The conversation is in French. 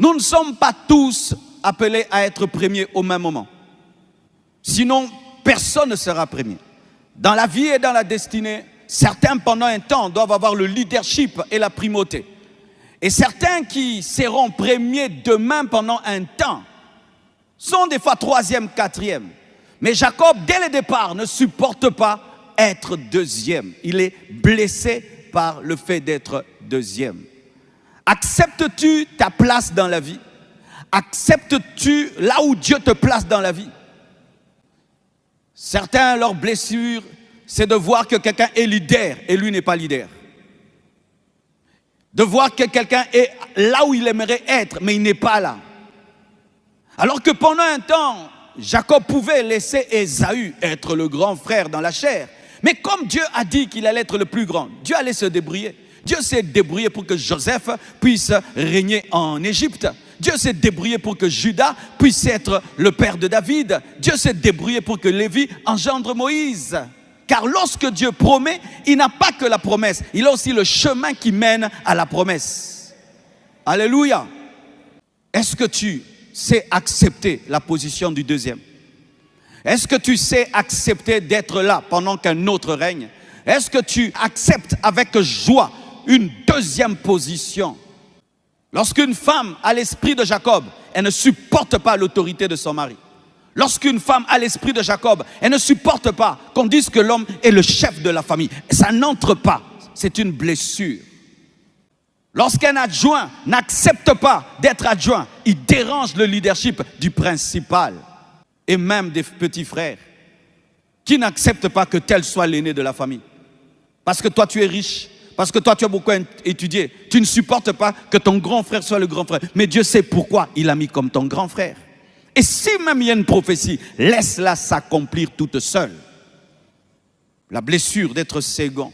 Nous ne sommes pas tous appelés à être premiers au même moment. Sinon, personne ne sera premier. Dans la vie et dans la destinée, certains pendant un temps doivent avoir le leadership et la primauté. Et certains qui seront premiers demain pendant un temps sont des fois troisième, quatrième. Mais Jacob, dès le départ, ne supporte pas être deuxième. Il est blessé par le fait d'être deuxième. Acceptes-tu ta place dans la vie? Acceptes-tu là où Dieu te place dans la vie? Certains, leur blessure, c'est de voir que quelqu'un est leader et lui n'est pas leader. De voir que quelqu'un est là où il aimerait être, mais il n'est pas là. Alors que pendant un temps, Jacob pouvait laisser Ésaü être le grand frère dans la chair. Mais comme Dieu a dit qu'il allait être le plus grand, Dieu allait se débrouiller. Dieu s'est débrouillé pour que Joseph puisse régner en Égypte. Dieu s'est débrouillé pour que Judas puisse être le père de David. Dieu s'est débrouillé pour que Lévi engendre Moïse. Car lorsque Dieu promet, il n'a pas que la promesse, il a aussi le chemin qui mène à la promesse. Alléluia. Est-ce que tu sais accepter la position du deuxième? Est-ce que tu sais accepter d'être là pendant qu'un autre règne? Est-ce que tu acceptes avec joie une deuxième position? Lorsqu'une femme a l'esprit de Jacob, elle ne supporte pas l'autorité de son mari. Lorsqu'une femme a l'esprit de Jacob, elle ne supporte pas qu'on dise que l'homme est le chef de la famille. Ça n'entre pas, c'est une blessure. Lorsqu'un adjoint n'accepte pas d'être adjoint, il dérange le leadership du principal et même des petits frères qui n'acceptent pas que tel soit l'aîné de la famille. Parce que toi tu es riche, parce que toi tu as beaucoup étudié, tu ne supportes pas que ton grand frère soit le grand frère. Mais Dieu sait pourquoi il l'a mis comme ton grand frère. Et si même il y a une prophétie, laisse-la s'accomplir toute seule. La blessure d'être second